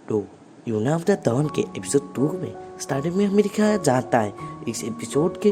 तो यूना of the don के एपिसोड 2 में स्टार्टिंग में हमें दिखाया जाता है इस एपिसोड के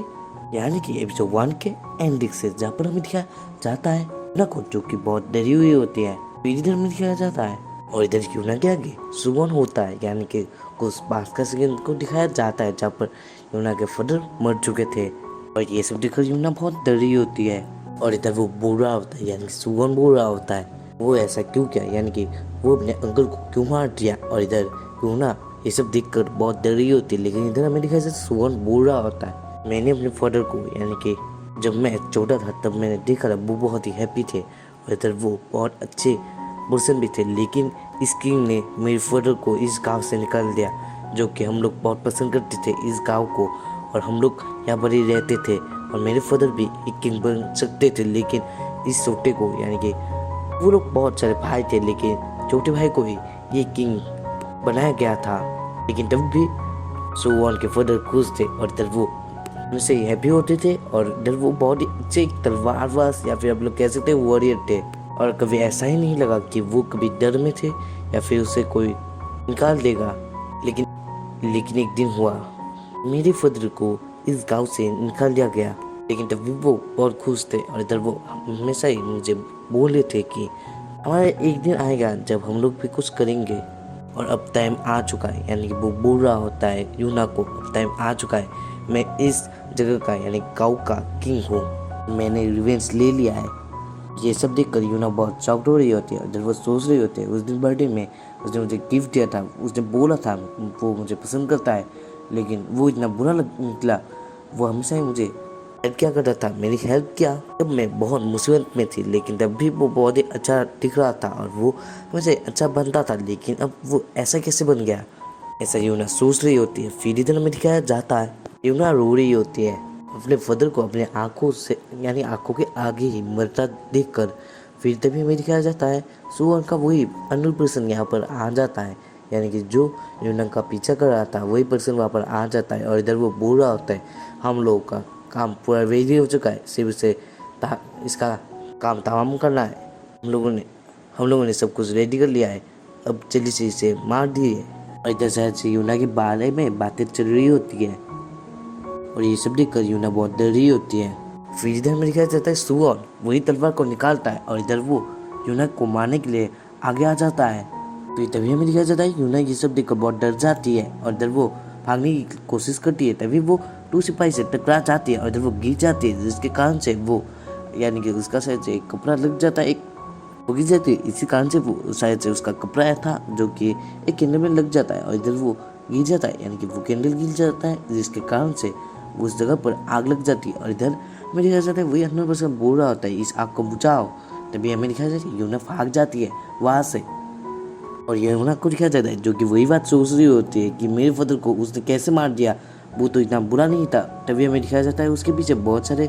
यानी कि एपिसोड 1 के एंडिंग से, जहाँ पर हमें दिखाया जाता है यूना को जो कि बहुत डरी हुई होती है। फिर इधर में दिखाया जाता है और इधर यूना के आगे सुवन होता है यानी कि कुछ पास का सीन को दिखाया जाता है जहाँ पर यूना के फादर मर चुके थे और ये सब देखकर यूना बहुत डरी होती है। और इधर वो बोल रहा होता है यानी कि सुवन बोल रहा होता है वो ऐसा क्यों किया, यानी कि वो अपने अंकल को क्यों मार दिया। और इधर यूना ये सब देखकर बहुत डरी होती है, लेकिन इधर हमें दिखाया जाता है सुवन बोल रहा होता है मैंने अपने फादर को यानी कि जब मैं छोटा था तब मैंने देखा था वो बहुत ही हैप्पी थे और इधर वो बहुत अच्छे पर्सन भी थे, लेकिन इस किंग ने मेरे फादर को इस गांव से निकाल दिया जो कि हम लोग बहुत पसंद करते थे इस गांव को और हम लोग यहाँ पर ही रहते थे और मेरे फादर भी एक किंग बन सकते थे। लेकिन इस छोटे को यानी कि वो लोग बहुत सारे भाई थे लेकिन छोटे भाई को ही ये किंग बनाया गया था। लेकिन तब भी सुवन के फादर खुश थे और इधर वो उनसे हैप्पी होते थे और इधर वो बहुत ही अच्छे तलवारबाज या फिर आप लोग कह सकते हैं वॉरियर थे और कभी ऐसा ही नहीं लगा कि वो कभी डर में थे या फिर उसे कोई निकाल देगा। लेकिन एक दिन हुआ मेरे फादर को इस गांव से निकाल दिया गया, लेकिन तब भी वो बहुत खुश थे और इधर वो हमेशा ही मुझे बोले थे कि हमारा एक दिन आएगा जब हम लोग भी कुछ करेंगे और अब टाइम आ चुका है। यानी कि वो बोल रहा होता है यूना को अब टाइम आ चुका है, मैं इस जगह का यानी गांव का किंग हूँ, मैंने रिवेंज ले लिया है। ये सब देखकर यूना बहुत शॉक्ड हो रही होती है। जब वो सोच रही होती है उस दिन बर्थडे में उसने मुझे गिफ्ट दिया था, उसने बोला था वो मुझे पसंद करता है, लेकिन वो इतना बुरा निकला। वो हमेशा ही मुझे हेल्प क्या करता था, मेरी हेल्प किया जब मैं बहुत मुसीबत में थी, लेकिन तब भी वो बहुत ही अच्छा दिख रहा था और वो मुझे अच्छा बनता था, लेकिन अब वो ऐसा कैसे बन गया, ऐसा यूना सोच रही होती है। फिर इधर में दिखाया जाता है यूना रो रही होती है अपने फादर को अपने आंखों से यानी आंखों के आगे ही मरता देखकर। फिर तभी हमें दिखाया जाता है सुवन का वही अनल पर्सन यहाँ पर आ जाता है, यानी कि जो यूना का पीछा कर रहा था वही पर्सन वहाँ पर आ जाता है और इधर वो बोल रहा होता है हम लोगों का काम पूरा रेडी हो चुका है, सिर्फ इसे इसका काम तमाम करना है। हम लोगों ने सब कुछ रेडी कर लिया है, अब जल्दी से इसे मार दिए। और इधर शायद से यूना के बारे में बातें चल रही होती है और ये सब देखकर यूना बहुत डर रही होती है। फिर इधर में दिखाया जाता है सुवन वही तलवार को निकालता है और इधर वो यूना को मारने के लिए आगे आ जाता है। तो तभी हमें दिखाया जाता है यूना ये सब देखकर बहुत डर जाती है और इधर वो भागने की कोशिश करती है। तभी वो 2 सिपाही से टकरा जाती है और इधर वो गिर जाती है, जिसके कारण से वो यानी कि उसका शायद से एक कपड़ा लग जाता है, एक वो गिर जाती है, इसी कारण से वो शायद से उसका कपड़ा था जो कि एक कैंडल में लग जाता है और इधर वो गिर जाता है, यानी कि वो कैंडल गिर जाता है जिसके कारण से उस जगह पर आग लग जाती है। और इधर हमें दिखाया जाता है वही 100% बोल रहा होता है इस आग को बुझाओ। तभी हमें दिखाया जाता है यूना भाग जाती है वहाँ से और यूना को दिखाया जाता है जो कि वही बात सोच रही होती है कि मेरे फादर को उसने कैसे मार दिया, वो तो इतना बुरा नहीं था। तभी हमें दिखाया जाता है उसके पीछे बहुत सारे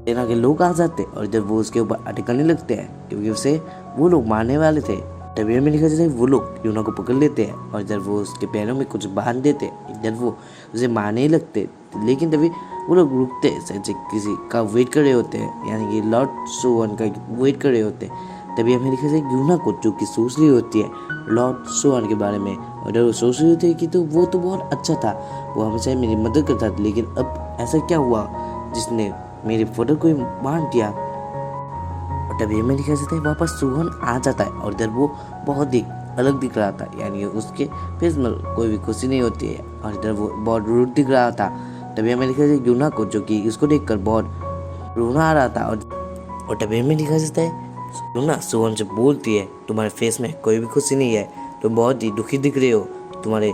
सेना के लोग आ जाते हैं और इधर वो उसके ऊपर अटैक करने लगते हैं क्योंकि उसे वो लोग मारने वाले थे। तभी हमें दिखाया जाता है वो लोग यूना को पकड़ लेते हैं और इधर वो उसके पैरों में कुछ बांध देते हैं, इधर वो उसे मारने ही लगते, लेकिन तभी वो लोग रुकते हैं, शायद किसी का वेट कर रहे होते हैं, यानी कि लॉर्ड सुवन का वेट कर रहे होते हैं। तभी हमें दिखाया जाए यूना को जो कि सोच रही होती है लॉर्ड सुवन के बारे में और इधर वो सोच रही होती है कि तो वो तो बहुत अच्छा था, वो हमेशा मेरी मदद करता था, लेकिन अब ऐसा क्या हुआ जिसने मेरे फादर को मार दिया। और तभी हमें दिखाया जाता है वापस सुवन आ जाता है और इधर वो बहुत ही अलग दिख रहा था, यानी उसके फेस में कोई भी खुशी नहीं होती है और इधर वो बहुत रूड दिख रहा था। तभी हमें दिखाया जाता है यूना को जो कि इसको देखकर बहुत रोना आ रहा था और तभी हमें दिखाया जाता है यूना सुवन से बोलती है तुम्हारे फेस में कोई भी खुशी नहीं है, तुम बहुत ही दुखी दिख रहे हो, तुम्हारे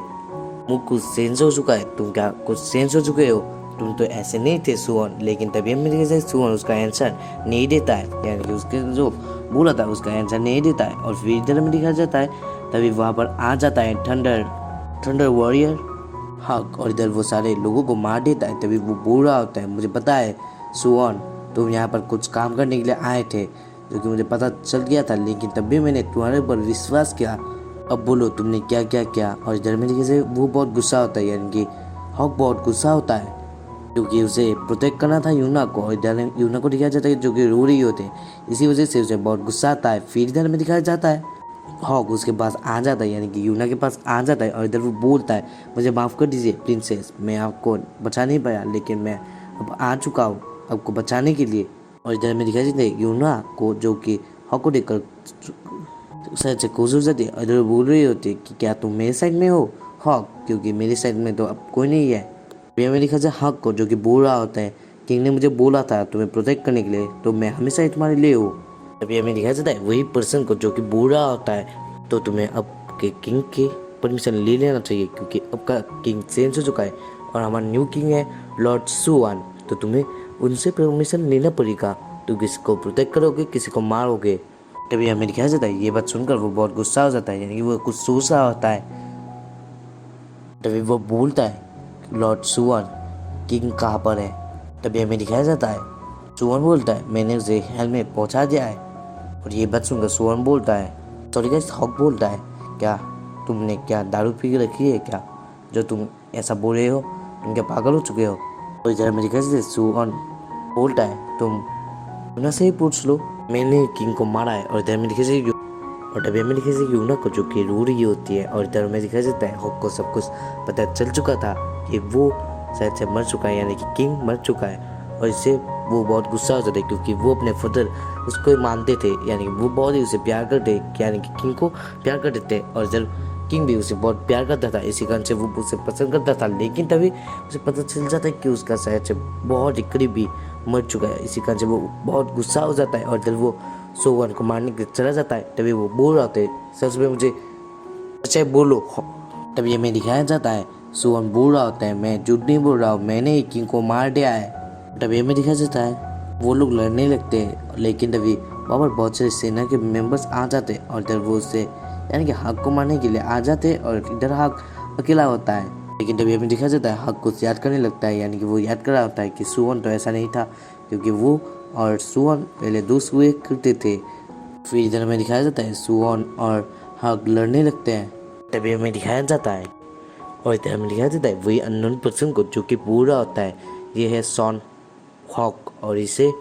मुंह कुछ सेंस हो चुका है, तुम क्या कुछ सेंस हो चुके हो, तुम तो ऐसे नहीं थे सुवन। लेकिन तभी हमें दिखाया जाता है सुवन उसका आंसर नहीं देता है, यानी कि उसके जो बोला था उसका आंसर नहीं देता है। और फिर इधर में दिखाया जाता है तभी वहाँ पर आ जाता है थंडर वॉरियर हक और इधर वो सारे लोगों को मार देता है। तभी वो बोल रहा होता है मुझे पता है सुवन तुम यहाँ पर कुछ काम करने के लिए आए थे जो कि मुझे पता चल गया था, लेकिन तब भी मैंने तुम्हारे पर विश्वास किया, अब बोलो तुमने क्या क्या किया। और इधर में देखिए वो बहुत गुस्सा होता है, यानी कि हक बहुत गुस्सा होता है क्योंकि उसे प्रोटेक्ट करना था यूना को और इधर यूना को दिखाया जाता है जो कि रो रही होते हैं, इसी वजह से उसे बहुत गुस्सा आता है। फिर इधर में दिखाया जाता है हॉक उसके पास आ जाता है, यानी कि यूना के पास आ जाता है और इधर वो बोलता है मुझे माफ़ कर दीजिए प्रिंसेस, मैं आपको बचा नहीं पाया, लेकिन मैं अब आ चुका हूँ आपको बचाने के लिए। और इधर में दिखाई देते यूना को, जो कि हॉक को देखकर शायद से खुश हो जाती है और इधर बोल रही होती है कि क्या तुम मेरे साइड में हो हॉक, क्योंकि मेरी साइड में तो अब कोई नहीं है। भैया मेरे ख्याल से हॉक को, जो कि बोल रहा होता है किंग ने मुझे बोला था तुम्हें प्रोटेक्ट करने के लिए, तो मैं हमेशा ही तुम्हारे लिए हूँ। तभी हमें दिखाया जाता है वही पर्सन को जो कि बोल रहा होता है तो तुम्हें अब के किंग की परमिशन ले लेना चाहिए, क्योंकि अब का किंग चेंज हो चुका है और हमारा न्यू किंग है लॉर्ड सुआन, तो तुम्हें उनसे परमिशन लेना पड़ेगा। तो किसी को प्रोटेक्ट करोगे, किसी को मारोगे। तभी हमें दिखाया जाता है ये बात सुनकर वो बहुत गुस्सा हो जाता है, यानी कि वो कुछ सोच रहा होता है। तभी वो बोलता है लॉर्ड सुआन किंग कहाँ पर है। तभी हमें दिखाया जाता है सुआन बोलता है मैंने उसे हेल में पहुँचा दिया है। और ये बात सुनकर सुआन बोलता है, सॉरी गाइस, हॉक बोलता है क्या तुमने क्या दारू पी के रखी है क्या, जो तुम ऐसा बोल रहे हो, तुम क्या पागल हो चुके हो। तो इधर मेरे कैसे सुआन बोलता है तुम यूना से ही पूछ लो, मैंने किंग को मारा है। और इधर में दिखे से और तभी हमें दिखे से यूना को, जो कि रो रही होती है। और इधर में दिखाया जाता है हॉक को सब कुछ पता चल चुका था कि वो शायद से मर चुका है, यानी कि किंग मर चुका है। और इससे वो बहुत गुस्सा हो जाता है, क्योंकि वो अपने फादर उसको ही मानते थे, यानी कि वो बहुत ही उसे प्यार करते, यानी कि किंग को प्यार करते थे। और इधर किंग भी उसे बहुत प्यार करता था, इसी कारण से वो उसे पसंद करता था। लेकिन तभी उसे पता चल जाता है कि उसका शायद से बहुत ही करीबी मर चुका है, इसी कारण से वो बहुत गुस्सा हो जाता है और इधर वो सोवन को मारने के लिए चला जाता है। तभी वो बोल रहा होता है सच में मुझे अच्छा बोलो। तभी हमें दिखाया जाता है सोवन बोल रहा होता है मैं झूठ नहीं बोल रहा हूँ, मैंने ही किंग को मार दिया है। तभी हमें दिखाया जाता है वो लोग लड़ने लगते हैं, लेकिन तभी वहाँ पर बहुत सारे सेना के मेंबर्स आ जाते हैं और इधर वो उससे यानी कि हक को मारने के लिए आ जाते हैं और इधर हक अकेला होता है। लेकिन तभी हमें दिखाया जाता है हक कुछ याद करने लगता है, यानी कि वो याद कर रहा होता है कि सुवन तो ऐसा नहीं था, क्योंकि वो और सुवन पहले दोस्त हुए करते थे। फिर इधर हमें दिखाया जाता है सुवन और हक लड़ने लगते हैं। तभी हमें दिखाया जाता है और इधर हमें दिखाया जाता है वही अननोन पर्सन को, जो कि पूरा होता है ये है सॉन हॉक। और इसे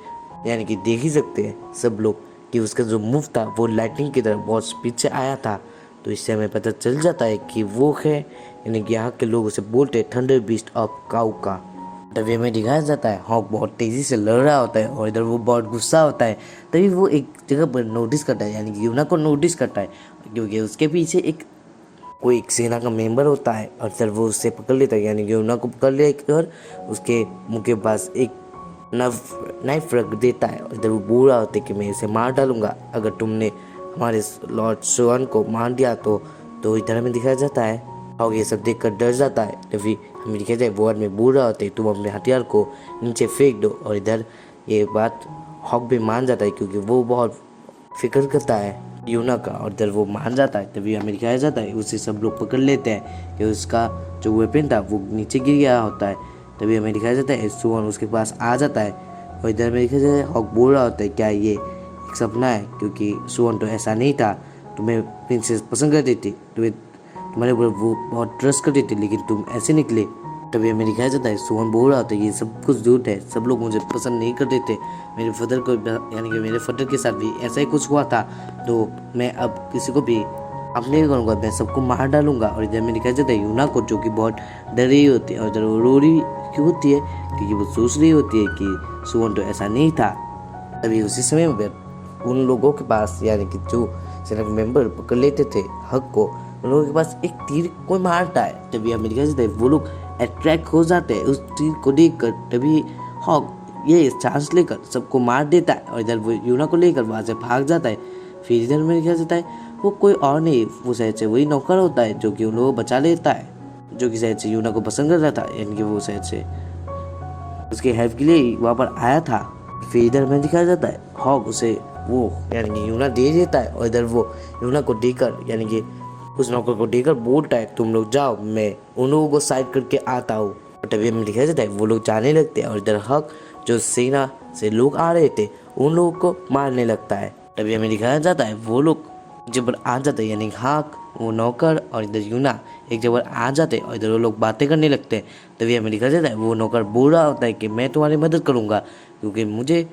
यानी कि देख ही सकते हैं सब लोग कि उसका जो मूव था वो लाइटनिंग की तरह बहुत स्पीड से आया था। तो इससे हमें पता चल जाता है कि वो है, यानी कि यहाँ के लोग उसे बोलते हैं थंडर बीस्ट ऑफ काउ का। तभी हमें दिखाया जाता है हॉक बहुत तेज़ी से लड़ रहा होता है और इधर वो बहुत गुस्सा होता है। तभी वो एक जगह पर नोटिस करता है, यानी कि यूना को नोटिस करता है, क्योंकि उसके पीछे कोई एक सेना का मेंबर होता है और फिर वो उससे पकड़ लेता है, यानी कि यूना को पकड़ लेकर उसके मुंह के पास एक नाइफ रख देता है। और इधर वो बोल रहा होता है कि मैं इसे मार डालूंगा अगर तुमने हमारे लॉर्ड सुआन को मार दिया तो इधर हमें दिखाया जाता है और ये सब देखकर डर जाता है। तभी हमें दिखाया जाए वो आदमी बोल रहा होता है तुम अपने हथियार को नीचे फेंक दो। और इधर ये बात हॉक भी मान जाता है, क्योंकि वो बहुत फिक्र करता है यूना का, और इधर वो मान जाता है। तभी हमें दिखाया जाता है उसे सब लोग पकड़ लेते हैं कि उसका जो वेपन था वो नीचे गिर गया होता है। तभी हमें दिखाया जाता है सुवन उसके पास आ जाता है और इधर में दिखाया जाता है हॉक बोल रहा होता है क्या ये एक सपना है, क्योंकि सुवन तो ऐसा नहीं था, तुम्हें प्रिंसेस पसंद करती थी, तुम्हारे ऊपर वो बहुत ट्रस्ट करती थी, लेकिन तुम ऐसे निकले। तभी हमें दिखाया जाता है सुवन बोल रहा होता है ये सब कुछ झूठ है, सब लोग मुझे पसंद नहीं करते थे, मेरे फादर को यानी कि मेरे फादर के साथ भी ऐसा ही कुछ हुआ था, तो मैं अब किसी को भी अब नहीं करूँगा, मैं सबको मार डालूंगा। और इधर में दिखाया जाता है यूना को, जो कि बहुत डर रही होती है और इधर वो रो रही क्यों होती है, क्योंकि वो सोच रही होती है कि सुवन तो ऐसा नहीं था। तभी उसी समय में उन लोगों के पास, यानी कि जो सेना के मेंबर पकड़ लेते थे हक को, उन लोगों के पास एक तीर कोई मारता है। तभी हमें दिखाया जाता है वो लोग अट्रैक्ट हो जाते हैं उस तीर को देखकर। तभी हॉक ये चांस लेकर सबको मार देता है और इधर वो यूना को लेकर वहाँ से भाग जाता है। फिर इधर में दिखाया जाता है वो कोई और नहीं, वो शायद से वही नौकर होता है जो कि उन लोगों को बचा लेता है, जो कि शायद से यूना को पसंद कर रहा था, यानी कि वो शायद से उसके हेल्प के लिए वहाँ पर आया था। फिर इधर में दिखाया जाता है हॉक उसे वो यानी कि यूना दे देता है और इधर वो यूना को देकर यानी कि उस नौकर को देकर बोलता है तुम लोग जाओ, मैं उन लोगों को साइड करके आता हूँ। और तभी हमें दिखाया जाता है वो लोग जाने लगते हैं और इधर हक जो सेना से लोग आ रहे थे उन लोगों को मारने लगता है। तभी हमें दिखाया जाता है वो लोग जब आ जाते हैं, यानी हक वो नौकर और इधर यूना एक जगह आ जाते हैं और इधर वो लोग बातें करने लगते हैं। तभी हमें दिखाया जाता है वो नौकर बोल रहा होता है कि मैं तुम्हारी मदद करूँगा, क्योंकि मुझे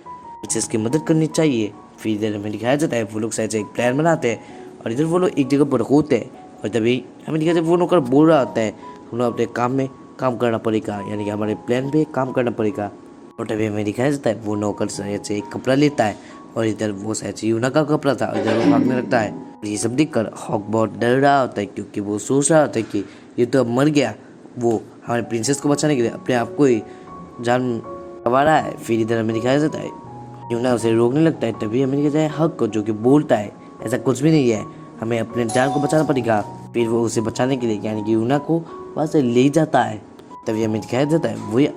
इसकी मदद करनी चाहिए। फिर इधर हमें दिखाया जाता है वो लोग शायद एक प्लान बनाते हैं और इधर वो लोग एक जगह पर होते हैं और तभी अमेरिका से वो नौकर बोल रहा होता है हम लोग अपने काम में काम करना पड़ेगा, यानी कि हमारे प्लान पे काम करना पड़ेगा। और तभी हमें दिखाया जाता है वो नौकर शायद से एक कपड़ा लेता है और इधर वो शायद से यूना का कपड़ा था और इधर वो भागने लगता है। ये सब देखकर हॉक बहुत डर रहा होता है क्योंकि वो सोच रहा होता है कि ये तो अब मर गया, वो हमारे प्रिंसेस को बचाने के लिए अपने आप को ही जान गंवा रहा है। फिर इधर हमें दिखाया जाता है यूना उसे रोकने लगता है, तभी हमें दिखाया जाए हक को जो कि बोलता है ऐसा कुछ भी नहीं है, हमें अपने जान को बचाना पड़ेगा। फिर वो उसे बचाने के लिए यानी कि यूना को वहाँ से ले जाता है। तभी हमें दिखाया जाता है वही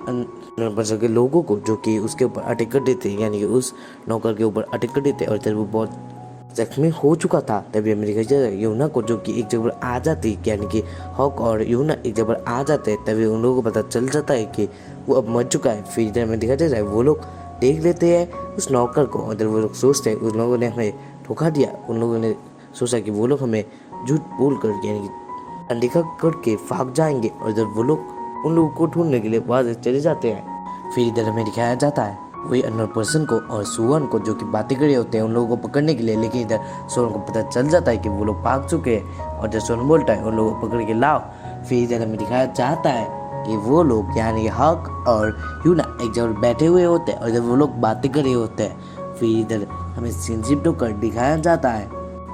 नौकर के लोगों को जो कि उसके ऊपर अटैक कर देते हैं, यानी कि उस नौकर के ऊपर अटैक कर देते हैं और इधर वो बहुत जख्मी हो चुका था। तभी हमें दिखाया जाता है यूना को जो कि एक जगह पर आ जाती, यानी कि हॉक और यूना एक जगह पर आ जाते हैं। तभी उन लोगों को पता चल जाता है कि वो अब मर चुका है। फिर इधर हमें दिखाया जाता है वो लोग देख लेते हैं उस नौकर को, इधर वो लोग सोचते हैं उन लोगों ने हमें धोखा दिया। उन लोगों ने सोचा कि वो लोग हमें झूठ बोल कर यानी कि अनदेखा करके भाग जाएंगे और इधर वो लोग उन लोगों को ढूंढने के लिए वहाँ से चले जाते हैं। फिर इधर हमें दिखाया जाता है वही अननोन पर्सन को और सुवन को जो कि बातें कर रहे होते हैं उन लोगों को पकड़ने के लिए, लेकिन इधर सोन को पता चल जाता है कि वो लोग भाग चुके हैं और इधर सोन बोलता है उन लोगों को पकड़ के लाओ। फिर इधर हमें दिखाया जाता है कि वो लोग यानी हक और यूना एक जगह बैठे हुए होते हैं और इधर वो लोग बातें कर रहे होते हैं। फिर इधर हमें सीनशिफ्ट होकर दिखाया जाता है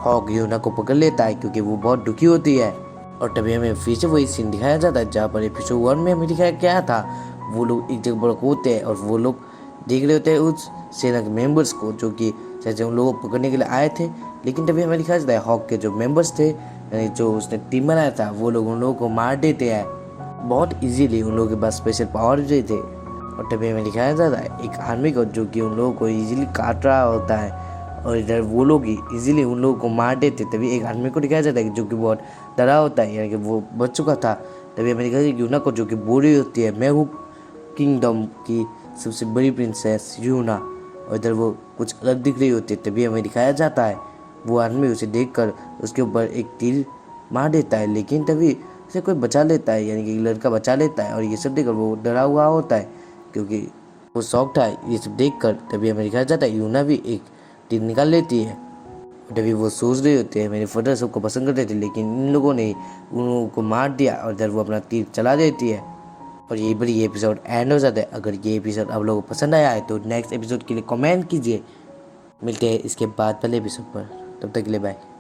हॉक यूना को पकड़ लेता है क्योंकि वो बहुत दुखी होती है। और तभी हमें फिर से वही सीन दिखाया जाता है जहाँ पर एपिसोड 1 में हमें दिखाया क्या था, वो लोग एक जगह पर होते हैं और वो लोग देख रहे होते हैं उस सेना के मेंबर्स को जो कि जैसे उन लोगों को पकड़ने के लिए आए थे। लेकिन तभी हमें दिखाया जाता है हॉक के जो मेंबर्स थे यानी जो उसने टीम बनाया था वो लोग उन लोगों को मार देते हैं बहुत इजीली, उन लोगों के पास स्पेशल पावर भी थे। और तभी हमें दिखाया जाता है एक आर्मी को जो कि उन लोगों को इजीली काट रहा होता है और इधर वो लोग ही इजीली उन लोगों को मार देते। तभी एक आदमी को दिखाया जाता है जो कि बहुत डरा होता है, यानी कि वो बच चुका था। तभी हमें दिखाया यूना को जो कि बोल रही होती है मैं हूँ किंगडम की सबसे बड़ी प्रिंसेस यूना, और इधर वो कुछ अलग दिख रही होती है। तभी हमें दिखाया जाता है वो आदमी उसे देखकर उसके ऊपर एक तीर मार देता है, लेकिन तभी उसे कोई बचा लेता है, यानी कि लड़का बचा लेता है। और ये सब देखकर वो डरा हुआ होता है क्योंकि वो शौक था ये सब देखकर। तभी हमें दिखाया जाता है यूना भी एक तीर निकाल लेती है। तभी वो सोच रहे होते हैं मेरे फादर सबको पसंद करते थे लेकिन इन लोगों ने उन लोगों को मार दिया और इधर वो अपना तीर चला देती है और यही पर ये एपिसोड एंड हो जाता है। अगर ये एपिसोड आप लोगों को पसंद आया है तो नेक्स्ट एपिसोड के लिए कमेंट कीजिए। मिलते हैं इसके बाद वाले एपिसोड पर, तब तक के लिए बाय।